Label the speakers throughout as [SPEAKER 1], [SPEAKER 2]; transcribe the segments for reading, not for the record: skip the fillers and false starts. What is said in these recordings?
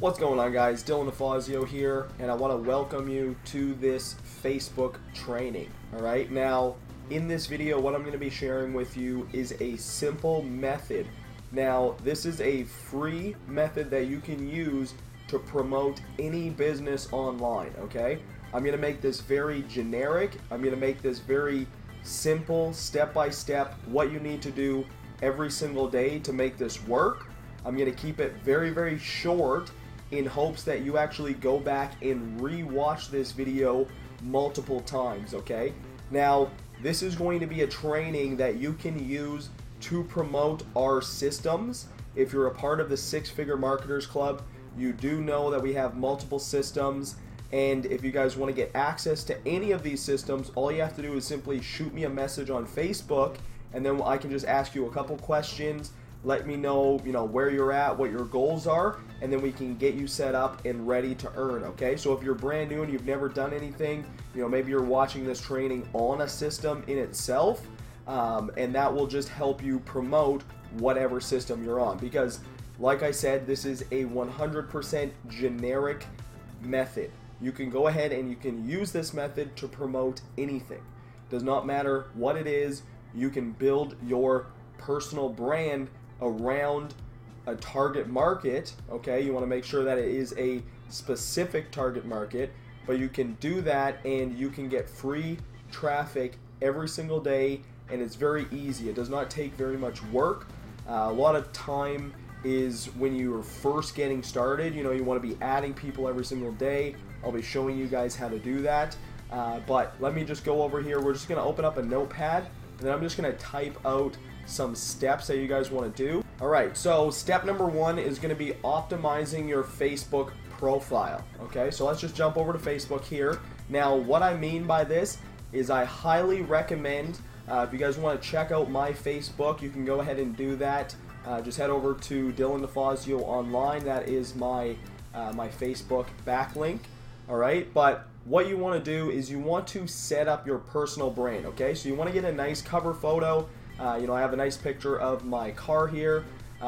[SPEAKER 1] What's going on, guys? Dylan DeFazio here, and I want to welcome you to this Facebook training. Alright, now in this video what I'm going to be sharing with you is a simple method. Now this is a free method that you can use to promote any business online, okay? I'm going to make this very generic. I'm going to make this very simple, step by step, what you need to do every single day to make this work. I'm going to keep it very, very short in hopes that you actually go back and re-watch this video multiple times, okay? Now, this is going to be a training that you can use to promote our systems. If you're a part of the Six Figure Marketers Club, you do know that we have multiple systems, and if you guys want to get access to any of these systems, all you have to do is simply shoot me a message on Facebook, and then I can just ask you a couple questions. Let me know, where you're at, what your goals are, and then we can get you set up and ready to earn, okay? So if you're brand new and you've never done anything, maybe you're watching this training on a system in itself, and that will just help you promote whatever system you're on. Because, like I said, this is a 100% generic method. You can go ahead and you can use this method to promote anything. Does not matter what it is, you can build your personal brand around a target market, okay? You want to make sure that it is a specific target market, but you can do that and you can get free traffic every single day, and it's very easy. It does not take very much work. A lot of time is when you're first getting started. You want to be adding people every single day. I'll be showing you guys how to do that, but let me just go over here. We're just going to open up a notepad, and then I'm just going to type out some steps that you guys want to do. Alright, so step number one is going to be optimizing your Facebook profile. Okay, so let's just jump over to Facebook here. Now, what I mean by this is I highly recommend, if you guys want to check out my Facebook, you can go ahead and do that. Just head over to Dylan DeFazio Online. That is my my Facebook backlink. Alright, but what you want to do is you want to set up your personal brand. Okay, so you want to get a nice cover photo. I have a nice picture of my car here.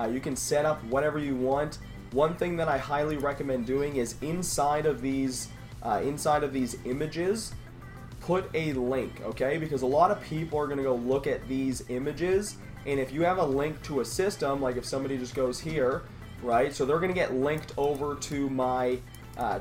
[SPEAKER 1] You can set up whatever you want. One thing that I highly recommend doing is inside of these images, put a link, okay? Because a lot of people are going to go look at these images, and if you have a link to a system, like if somebody just goes here, right? So they're going to get linked over to my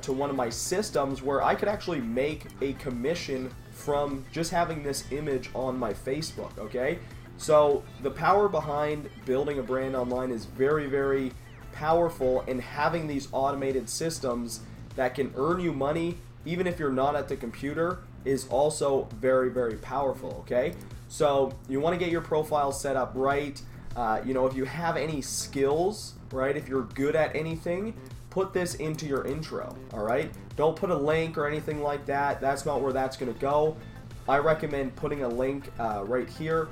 [SPEAKER 1] to one of my systems where I could actually make a commission from just having this image on my Facebook, okay? So the power behind building a brand online is very, very powerful, and having these automated systems that can earn you money even if you're not at the computer is also very, very powerful, okay? So you want to get your profile set up right. If you have any skills, right, if you're good at anything, put this into your intro, all right? Don't put a link or anything like that. That's not where that's going to go. I recommend putting a link right here.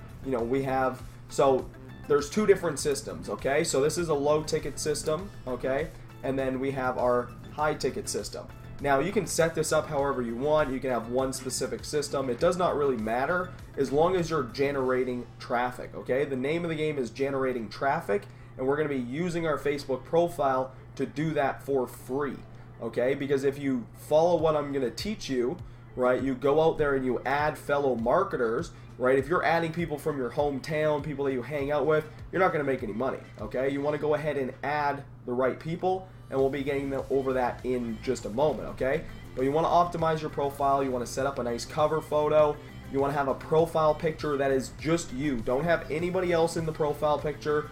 [SPEAKER 1] So there's two different systems, okay? So this is a low ticket system, okay? And then we have our high ticket system. Now you can set this up however you want. You can have one specific system. It does not really matter as long as you're generating traffic, okay? The name of the game is generating traffic, and we're going to be using our Facebook profile to do that for free, okay? Because if you follow what I'm going to teach you, right, you go out there and you add fellow marketers, right? If you're adding people from your hometown, people that you hang out with, you're not going to make any money, okay? You want to go ahead and add the right people, and we'll be getting over that in just a moment, okay? But you want to optimize your profile. You want to set up a nice cover photo. You want to have a profile picture that is just you. Don't have anybody else in the profile picture.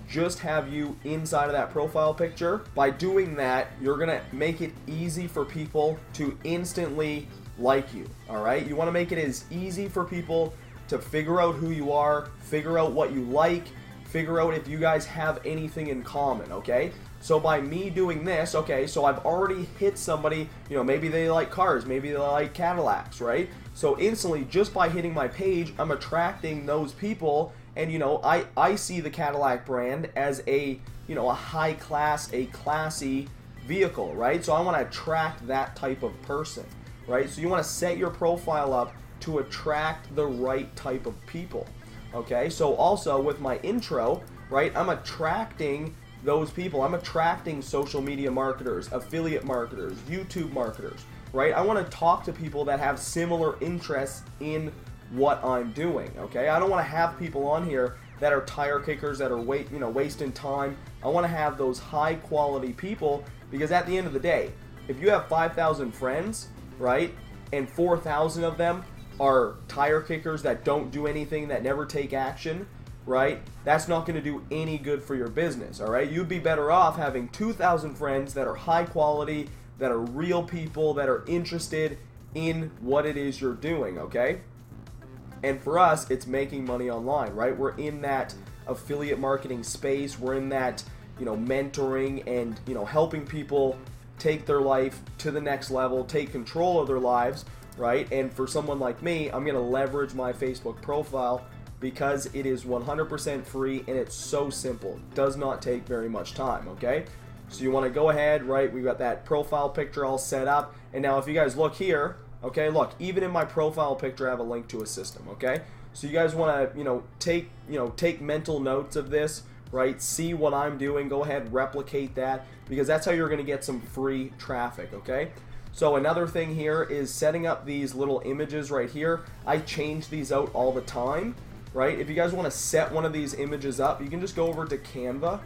[SPEAKER 1] Just have you inside of that profile picture. By doing that, you're going to make it easy for people to instantly like you, all right? You want to make it as easy for people to figure out who you are, figure out what you like, figure out if you guys have anything in common, okay? So by me doing this, okay, so I've already hit somebody, maybe they like cars, maybe they like Cadillacs, right? So instantly, just by hitting my page, I'm attracting those people, and I see the Cadillac brand as a high class, a classy vehicle, right? So I want to attract that type of person, right? So you want to set your profile up to attract the right type of people, okay? So also with my intro, right, I'm attracting those people. I'm attracting social media marketers, affiliate marketers, YouTube marketers, right? I want to talk to people that have similar interests in what I'm doing, okay? I don't want to have people on here that are tire kickers, that are wasting time. I want to have those high quality people, because at the end of the day, if you have 5,000 friends, right, and 4,000 of them are tire kickers that don't do anything, that never take action, right, that's not going to do any good for your business, all right? You'd be better off having 2,000 friends that are high quality, that are real people, that are interested in what it is you're doing, okay? And for us, it's making money online, right? We're in that affiliate marketing space. We're in that, mentoring and, helping people take their life to the next level, take control of their lives, right? And for someone like me, I'm going to leverage my Facebook profile because it is 100% free and it's so simple. It does not take very much time, okay? So you want to go ahead, right? We've got that profile picture all set up. And now if you guys look here, okay, look, even in my profile picture, I have a link to a system, okay? So you guys want to, take mental notes of this, right? See what I'm doing. Go ahead, replicate that, because that's how you're going to get some free traffic, okay? So another thing here is setting up these little images right here. I change these out all the time, right? If you guys want to set one of these images up, you can just go over to Canva.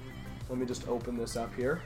[SPEAKER 1] Let me just open this up here.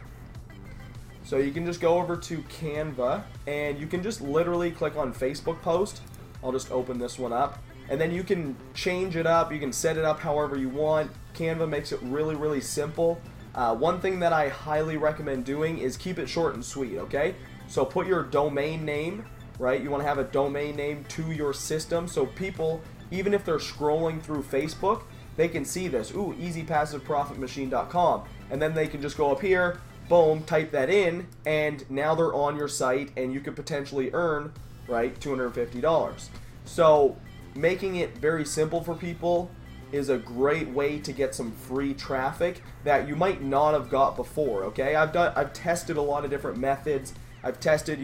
[SPEAKER 1] So you can just go over to Canva and you can just literally click on Facebook post. I'll just open this one up. And then you can change it up. You can set it up however you want. Canva makes it really, really simple. One thing that I highly recommend doing is keep it short and sweet, okay? So put your domain name, right? You want to have a domain name to your system so people, even if they're scrolling through Facebook, they can see this. Ooh, easypassiveprofitmachine.com. And then they can just go up here, boom, type that in, and now they're on your site and you could potentially earn, right, $250. So making it very simple for people is a great way to get some free traffic that you might not have got before, okay? I've tested a lot of different methods. I've tested,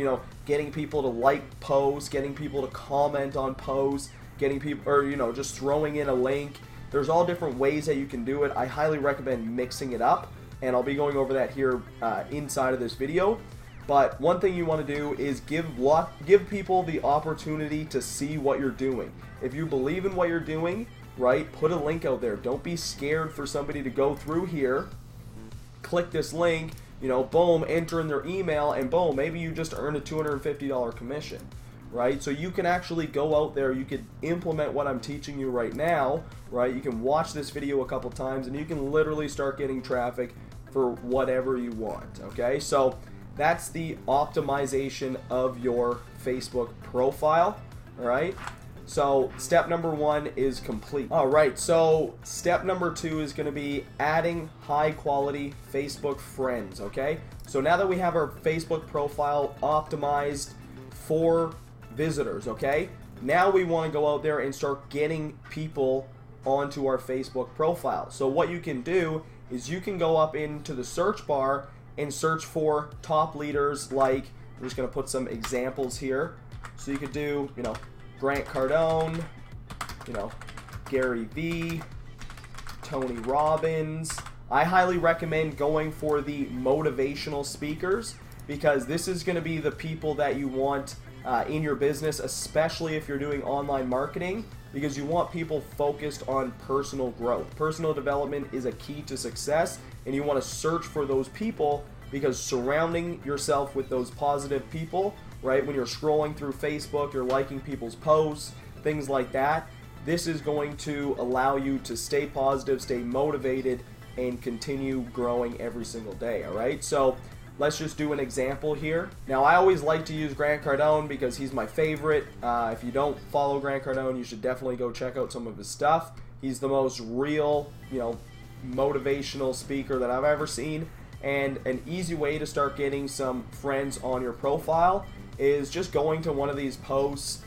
[SPEAKER 1] getting people to like posts, getting people to comment on posts, getting people, or, just throwing in a link. There's all different ways that you can do it. I highly recommend mixing it up, and I'll be going over that here inside of this video. But one thing you want to do is give people the opportunity to see what you're doing. If you believe in what you're doing, right, put a link out there. Don't be scared for somebody to go through here, click this link, boom, enter in their email, and boom, maybe you just earn a $250 commission, right? So you can actually go out there, you could implement what I'm teaching you right now, right? You can watch this video a couple times and you can literally start getting traffic for whatever you want, okay? So that's the optimization of your Facebook profile, all right? So step number 1 is complete. All right, so step number 2 is going to be adding high quality Facebook friends, okay? So now that we have our Facebook profile optimized for visitors, okay? Now we want to go out there and start getting people onto our Facebook profile. So what you can do is you can go up into the search bar and search for top leaders like, I'm just going to put some examples here. So you could do, Grant Cardone, Gary Vee, Tony Robbins. I highly recommend going for the motivational speakers because this is going to be the people that you want in your business, especially if you're doing online marketing, because you want people focused on personal growth. Personal development is a key to success, and you want to search for those people because surrounding yourself with those positive people, right, when you're scrolling through Facebook, you're liking people's posts, things like that, this is going to allow you to stay positive, stay motivated, and continue growing every single day, all right? So let's just do an example here. Now, I always like to use Grant Cardone because he's my favorite. If you don't follow Grant Cardone, you should definitely go check out some of his stuff. He's the most real, motivational speaker that I've ever seen. And an easy way to start getting some friends on your profile is just going to one of these posts,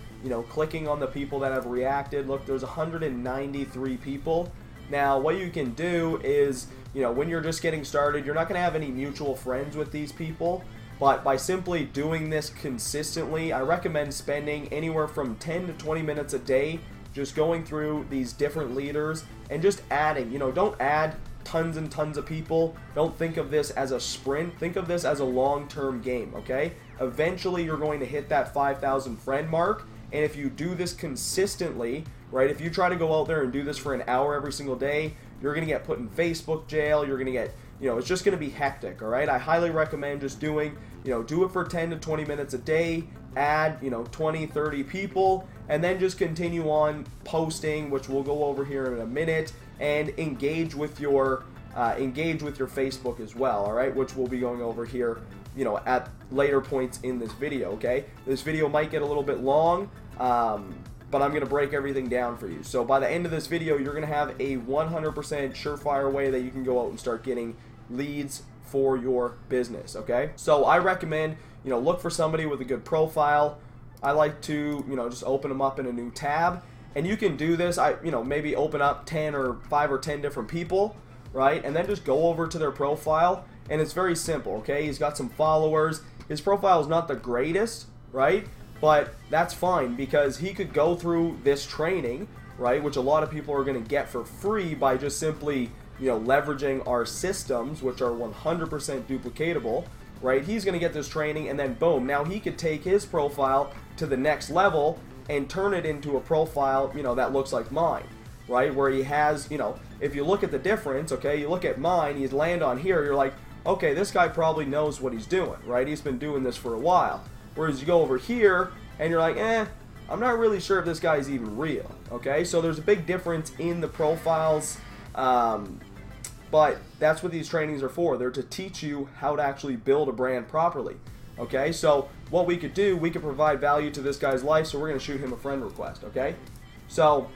[SPEAKER 1] clicking on the people that have reacted. Look, there's 193 people. Now, what you can do is, when you're just getting started, you're not going to have any mutual friends with these people, but by simply doing this consistently, I recommend spending anywhere from 10 to 20 minutes a day just going through these different leaders and just adding, don't add tons and tons of people. Don't think of this as a sprint. Think of this as a long-term game, okay? Eventually, you're going to hit that 5,000 friend mark, and if you do this consistently, right, if you try to go out there and do this for an hour every single day, you're going to get put in Facebook jail. You're going to get, it's just going to be hectic, all right? I highly recommend just doing, do it for 10 to 20 minutes a day, add, 20, 30 people, and then just continue on posting, which we'll go over here in a minute, and engage with your Facebook as well, all right, which we'll be going over here, at later points in this video, okay? This video might get a little bit long, but I'm going to break everything down for you. So by the end of this video, you're going to have a 100% surefire way that you can go out and start getting leads for your business, okay? So I recommend, look for somebody with a good profile. I like to, just open them up in a new tab. And you can do this, maybe open up 5 or 10 different people, right? And then just go over to their profile. And it's very simple, okay? He's got some followers. His profile is not the greatest, right? But that's fine because he could go through this training, right? Which a lot of people are going to get for free by just simply, leveraging our systems, which are 100% duplicatable, right? He's going to get this training and then boom, now he could take his profile to the next level and turn it into a profile, that looks like mine, right? Where he has, if you look at the difference, okay, you look at mine, you land on here, you're like, okay, this guy probably knows what he's doing, right? He's been doing this for a while. Whereas you go over here and you're like, I'm not really sure if this guy's even real, okay? So there's a big difference in the profiles, but that's what these trainings are for. They're to teach you how to actually build a brand properly, okay? So what we could do, we could provide value to this guy's life, so we're going to shoot him a friend request, okay? So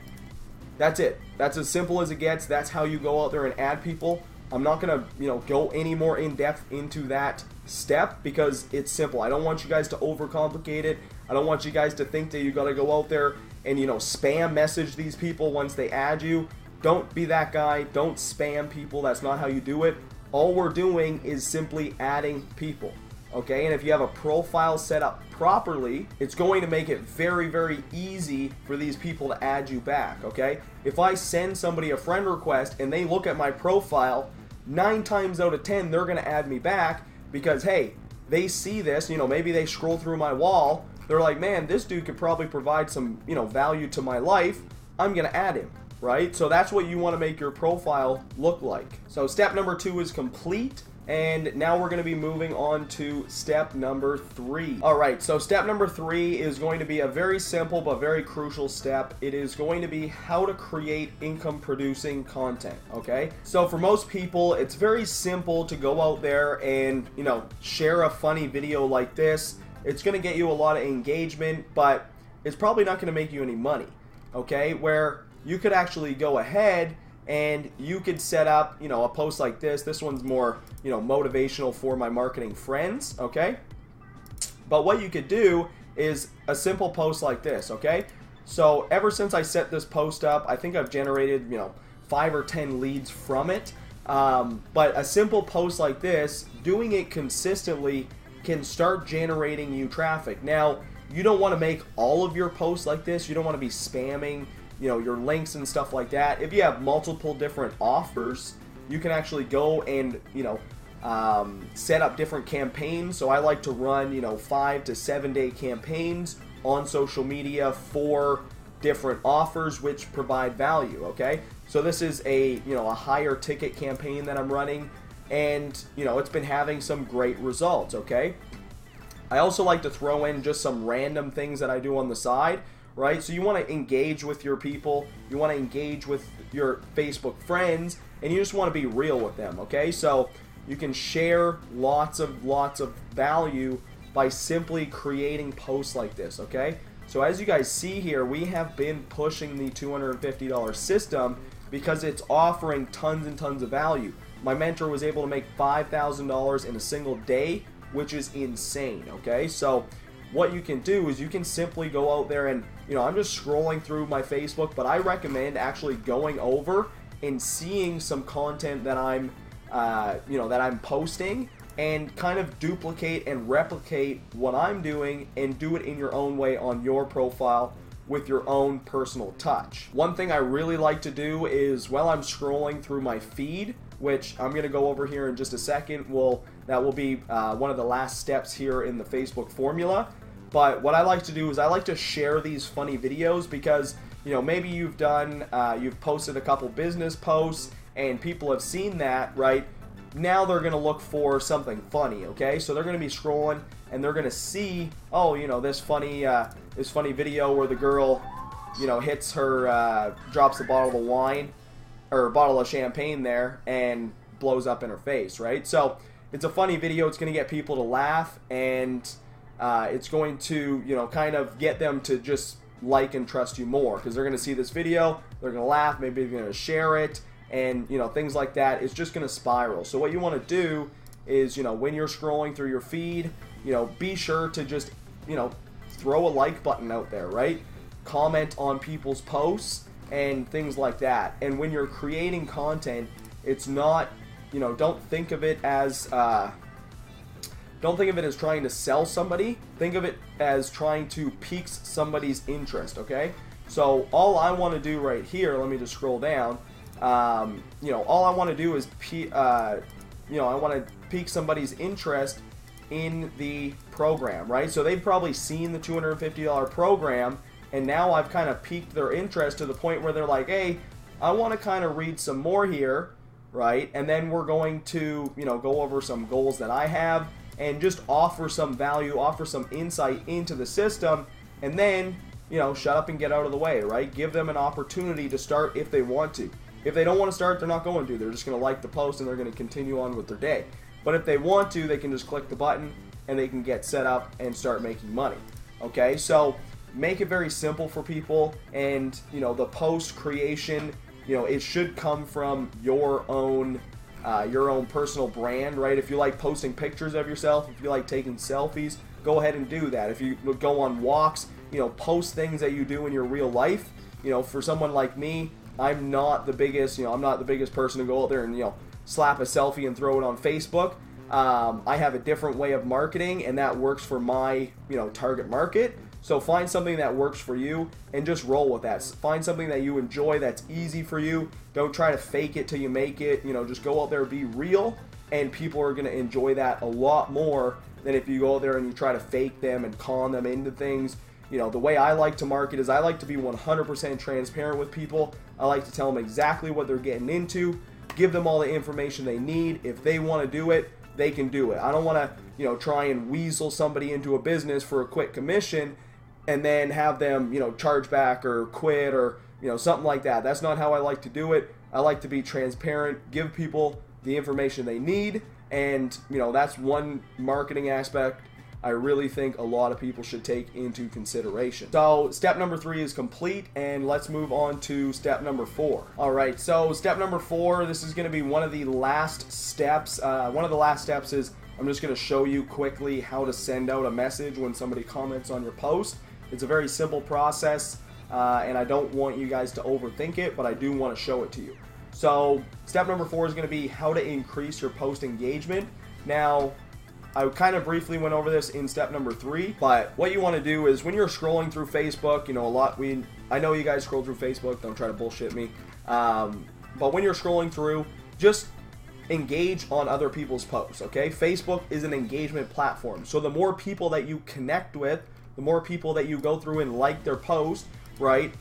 [SPEAKER 1] that's it. That's as simple as it gets. That's how you go out there and add people. I'm not going to, go any more in depth into that step because it's simple. I don't want you guys to overcomplicate it. I don't want you guys to think that you got to go out there and, spam message these people once they add you. Don't be that guy. Don't spam people. That's not how you do it. All we're doing is simply adding people, okay? And if you have a profile set up properly, it's going to make it very, very easy for these people to add you back, okay? If I send somebody a friend request and they look at my profile, 9 times out of 10, they're going to add me back because, hey, they see this, maybe they scroll through my wall. They're like, man, this dude could probably provide some, value to my life. I'm going to add him, right? So that's what you want to make your profile look like. So step number 2 is complete. And now we're going to be moving on to step number 3. All right, so step number 3 is going to be a very simple but very crucial step. It is going to be how to create income-producing content, okay? So for most people, it's very simple to go out there and, share a funny video like this. It's going to get you a lot of engagement, but it's probably not going to make you any money, okay? Where you could actually go ahead and you could set up, a post like this. This one's more, motivational for my marketing friends, okay? But what you could do is a simple post like this, okay? So ever since I set this post up, I think I've generated, 5 or 10 leads from it. But a simple post like this, doing it consistently can start generating you traffic. Now, you don't want to make all of your posts like this. You don't want to be spamming your links and stuff like that. If you have multiple different offers, you can actually go and, set up different campaigns. So I like to run, 5 to 7 day campaigns on social media for different offers which provide value, okay? So this is a higher ticket campaign that I'm running, and, it's been having some great results, okay? I also like to throw in just some random things that I do on the side, right? So you want to engage with your people, you want to engage with your Facebook friends, and you just want to be real with them, okay? So you can share lots of value by simply creating posts like this, okay? So as you guys see here, we have been pushing the $250 system because it's offering tons and tons of value. My mentor was able to make $5,000 in a single day, which is insane, okay? So what you can do is you can simply go out there and, I'm just scrolling through my Facebook, but I recommend actually going over and seeing some content that I'm, that I'm posting and kind of duplicate and replicate what I'm doing and do it in your own way on your profile with your own personal touch. One thing I really like to do is while I'm scrolling through my feed, which I'm going to go over here in just a second. That will be one of the last steps here in the Facebook formula. But what I like to do is I like to share these funny videos because, you know, maybe you've posted a couple business posts and people have seen that, right? Now they're going to look for something funny, okay? So they're going to be scrolling and they're going to see, oh, you know, this funny video where the girl, you know, hits her, drops the bottle of wine or bottle of champagne there and blows up in her face, right? So it's a funny video. It's going to get people to laugh, and it's going to, you know, kind of get them to just like and trust you more because they're going to see this video, they're going to laugh, maybe they're going to share it, and, you know, things like that. It's just going to spiral. So what you want to do is, you know, when you're scrolling through your feed, you know, be sure to just, you know, throw a like button out there, right? Comment on people's posts and things like that. And when you're creating content, it's not, you know, don't think of it as trying to sell somebody. Think of it as trying to pique somebody's interest, okay? So all I want to do right here, let me just scroll down. You know, all I want to do is I want to pique somebody's interest in the program, right? So they've probably seen the $250 program, and now I've kind of piqued their interest to the point where they're like, hey, I want to kind of read some more here, right? And then we're going to, you know, go over some goals that I have and just offer some value, offer some insight into the system, and then, you know, shut up and get out of the way, right? Give them an opportunity to start if they want to. If they don't want to start, they're not going to. They're just going to like the post and they're going to continue on with their day. But if they want to, they can just click the button and they can get set up and start making money. Okay, so make it very simple for people, and, you know, the post creation, you know, it should come from your own personal brand, right? If you like posting pictures of yourself, if you like taking selfies, go ahead and do that. If you go on walks, you know, post things that you do in your real life. You know, for someone like me, I'm not the biggest person to go out there and, you know, slap a selfie and throw it on Facebook. I have a different way of marketing, and that works for my, you know, target market. So find something that works for you and just roll with that. Find something that you enjoy, that's easy for you. Don't try to fake it till you make it. You know, just go out there, be real, and people are going to enjoy that a lot more than if you go out there and you try to fake them and con them into things. You know, the way I like to market is I like to be 100% transparent with people. I like to tell them exactly what they're getting into, give them all the information they need. If they want to do it, they can do it. I don't want to, you know, try and weasel somebody into a business for a quick commission and then have them, you know, charge back or quit or, you know, something like that. That's not how I like to do it. I like to be transparent, give people the information they need, and, you know, that's one marketing aspect I really think a lot of people should take into consideration. So step number 3 is complete, and let's move on to step number 4. All right, so step number 4, this is going to be one of the last steps. One of the last steps is I'm just going to show you quickly how to send out a message when somebody comments on your post. It's a very simple process, and I don't want you guys to overthink it, but I do want to show it to you. So step number 4 is going to be how to increase your post engagement. Now, I kind of briefly went over this in step number 3, but what you want to do is when you're scrolling through Facebook, you know, I know you guys scroll through Facebook, don't try to bullshit me, but when you're scrolling through, just engage on other people's posts, okay? Facebook is an engagement platform, so the more people that you connect with, the more people that you go through and like their post, right?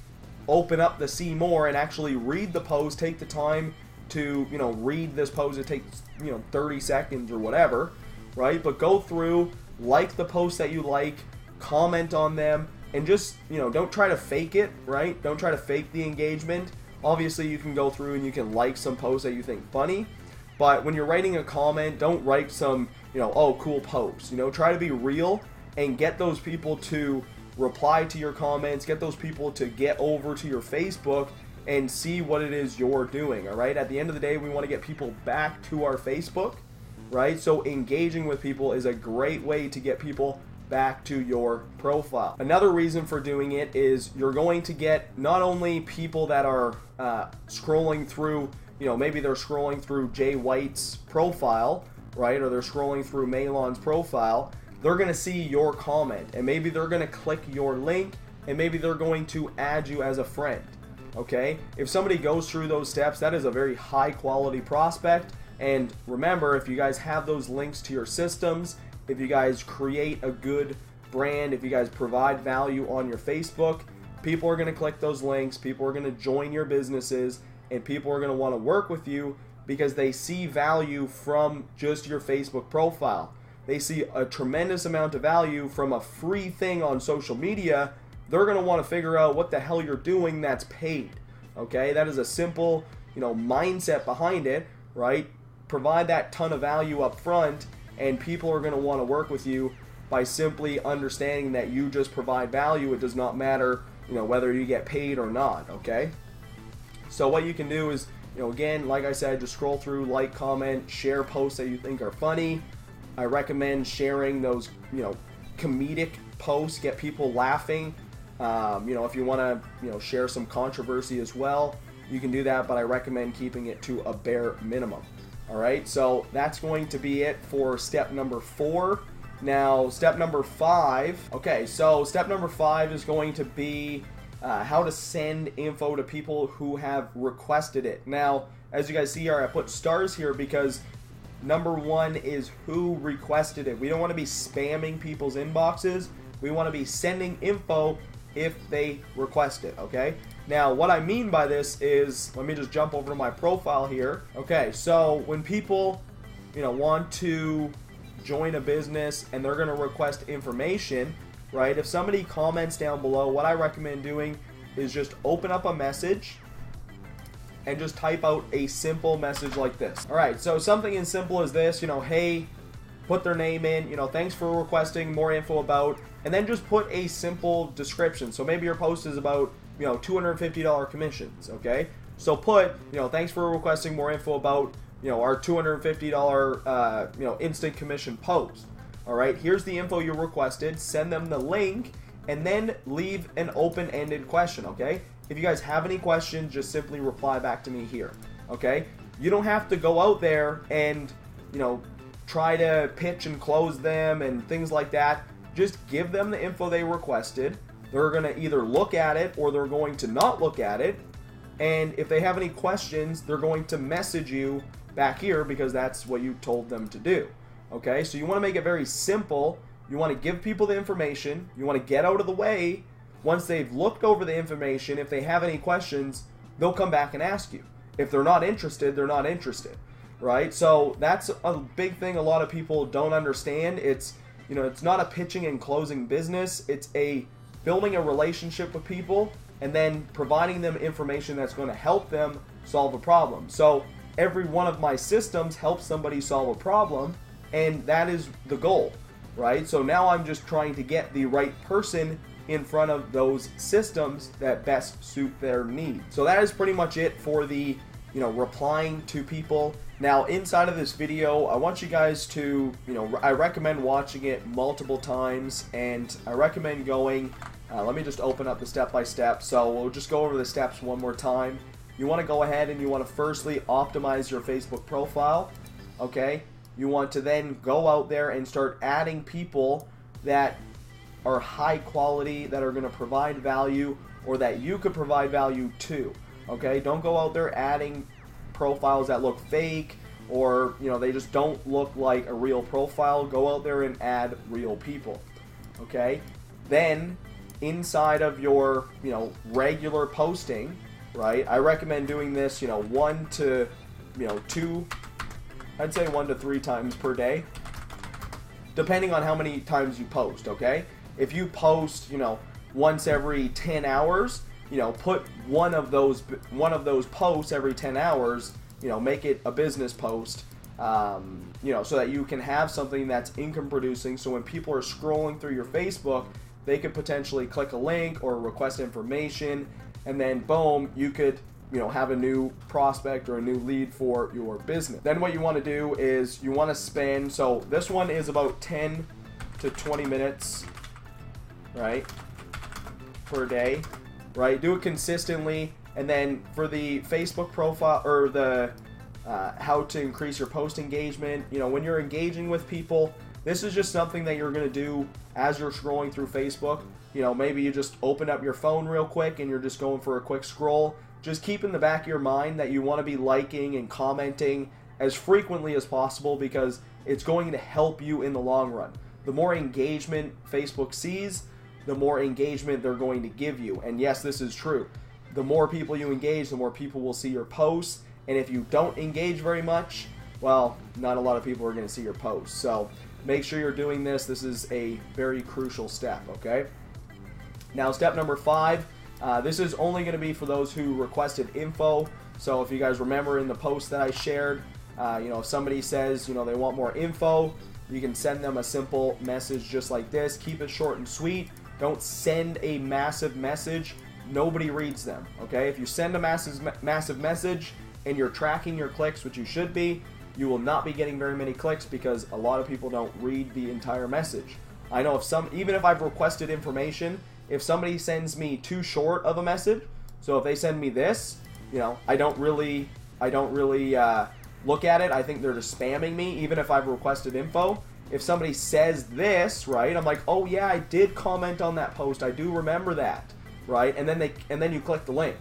[SPEAKER 1] Open up the see more and actually read the post, take the time to, you know, read this post. It takes, you know, 30 seconds or whatever, right? But go through, like the posts that you like, comment on them, and just, you know, don't try to fake it, right? Don't try to fake the engagement. Obviously, you can go through and you can like some posts that you think funny, but when you're writing a comment, don't write some, you know, oh, cool post. You know, try to be real and get those people to reply to your comments, get those people to get over to your Facebook and see what it is you're doing, all right? At the end of the day, we want to get people back to our Facebook, right? So engaging with people is a great way to get people back to your profile. Another reason for doing it is you're going to get not only people that are scrolling through, you know, maybe they're scrolling through Jay White's profile, right? Or they're scrolling through Malon's profile. They're going to see your comment, and maybe they're going to click your link, and maybe they're going to add you as a friend. Okay, if somebody goes through those steps, that is a very high quality prospect. And remember, if you guys have those links to your systems, if you guys create a good brand, if you guys provide value on your Facebook, people are going to click those links, people are going to join your businesses, and people are going to want to work with you because they see value from just your Facebook profile. They see a tremendous amount of value from a free thing on social media. They're going to want to figure out what the hell you're doing that's paid. Okay, that is a simple, mindset behind it, right? Provide that ton of value up front, and people are going to want to work with you by simply understanding that you just provide value. It does not matter, whether you get paid or not. Okay, so what you can do is, again, like I said, just scroll through, like, comment, share posts that you think are funny. I recommend sharing those, comedic posts, get people laughing. If you want to, share some controversy as well, you can do that, but I recommend keeping it to a bare minimum. All right, so that's going to be it for step number 4. Now, step number 5. Okay, so step number 5 is going to be how to send info to people who have requested it. Now, as you guys see here, I put stars here because number 1 is who requested it. We don't want to be spamming people's inboxes. We want to be sending info if they request it, okay? Now, what I mean by this is, let me just jump over to my profile here. Okay, so when people, want to join a business and they're going to request information, right? If somebody comments down below, what I recommend doing is just open up a message and just type out a simple message like this. All right, so something as simple as this, hey, put their name in, thanks for requesting more info about, and then just put a simple description. So maybe your post is about, $250 commissions, okay? So put, thanks for requesting more info about, our $250, instant commission post. All right, here's the info you requested. Send them the link, and then leave an open-ended question, okay? If you guys have any questions, just simply reply back to me here, okay? You don't have to go out there and, try to pitch and close them and things like that. Just give them the info they requested. They're going to either look at it or they're going to not look at it. And if they have any questions, they're going to message you back here because that's what you told them to do. Okay, so you want to make it very simple. You want to give people the information. You want to get out of the way. Once they've looked over the information, if they have any questions, they'll come back and ask you. If they're not interested, they're not interested. Right? So that's a big thing a lot of people don't understand. It's, it's not a pitching and closing business. It's a building a relationship with people and then providing them information that's going to help them solve a problem. So every one of my systems helps somebody solve a problem, and that is the goal, right? So now I'm just trying to get the right person in front of those systems that best suit their needs. So that is pretty much it for the, replying to people. Now, inside of this video, I want you guys to, I recommend watching it multiple times, and I recommend going, let me just open up the step-by-step. So we'll just go over the steps one more time. You want to go ahead and you want to firstly optimize your Facebook profile, okay? You want to then go out there and start adding people that are high quality, that are going to provide value, or that you could provide value to, okay? Don't go out there adding profiles that look fake, or they just don't look like a real profile. Go out there and add real people, okay? Then inside of your regular posting, right, I recommend doing this 1 to 2, I'd say 1 to 3 times per day, depending on how many times you post, okay? If you post once every 10 hours, put one of those posts every 10 hours, make it a business post, so that you can have something that's income producing. So when people are scrolling through your Facebook, they could potentially click a link or request information, and then boom, you could have a new prospect or a new lead for your business. Then what you want to do is you want to spend, so this one is about 10 to 20 minutes, right, per day, right? Do it consistently. And then for the Facebook profile, or the how to increase your post engagement, when you're engaging with people, this is just something that you're going to do as you're scrolling through Facebook. Maybe you just open up your phone real quick and you're just going for a quick scroll. just keep in the back of your mind that you want to be liking and commenting as frequently as possible, because it's going to help you in the long run. The more engagement Facebook sees, the more engagement they're going to give you. And yes, this is true. The more people you engage, the more people will see your posts. And if you don't engage very much, well, not a lot of people are going to see your posts. So make sure you're doing this. This is a very crucial step, okay? Now, step number 5, this is only going to be for those who requested info. So if you guys remember in the post that I shared, if somebody says, they want more info, you can send them a simple message just like this. Keep it short and sweet. Don't send a massive message. Nobody reads them, okay? If you send a massive message and you're tracking your clicks, which you should be, you will not be getting very many clicks because a lot of people don't read the entire message. I know even if I've requested information, if somebody sends me too short of a message, so if they send me this, I don't really look at it. I think they're just spamming me, even if I've requested info. If somebody says this, right, I'm like, oh yeah, I did comment on that post. I do remember that, right? And then you click the link,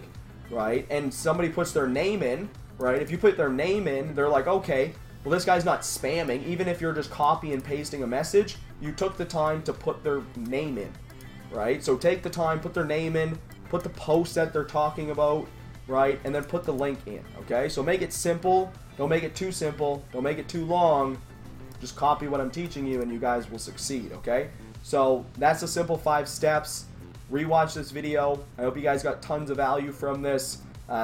[SPEAKER 1] right? And somebody puts their name in, right? If you put their name in, they're like, okay, well, this guy's not spamming. Even if you're just copy and pasting a message, you took the time to put their name in, right? So take the time, put their name in, put the post that they're talking about, right? And then put the link in, okay? So make it simple. Don't make it too simple. Don't make it too long. Just copy what I'm teaching you and you guys will succeed, okay? So that's the simple 5 steps. Rewatch this video. I hope you guys got tons of value from this.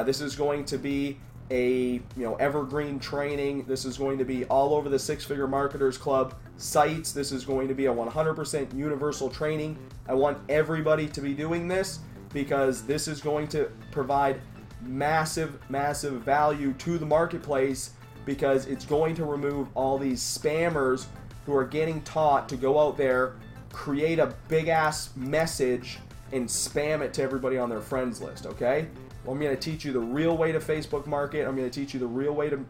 [SPEAKER 1] This is going to be a evergreen training. This is going to be all over the Six Figure Marketers Club sites. This is going to be a 100% universal training. I want everybody to be doing this because this is going to provide massive value to the marketplace, because it's going to remove all these spammers who are getting taught to go out there, create a big ass message and spam it to everybody on their friends list, okay? Well, I'm going to teach you the real way to Facebook market. I'm going to teach you the real way to,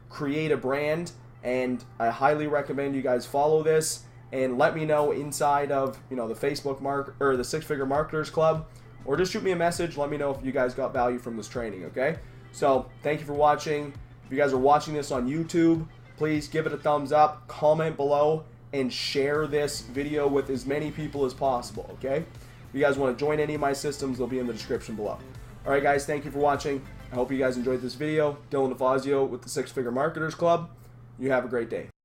[SPEAKER 1] create a brand, and I highly recommend you guys follow this and let me know inside of, the Facebook or the Six Figure Marketers Club, or just shoot me a message. Let me know if you guys got value from this training, okay? So, thank you for watching. If you guys are watching this on YouTube, please give it a thumbs up, comment below, and share this video with as many people as possible, okay? If you guys want to join any of my systems, they'll be in the description below. Alright guys, thank you for watching. I hope you guys enjoyed this video. Dylan DeFazio with the Six Figure Marketers Club. You have a great day.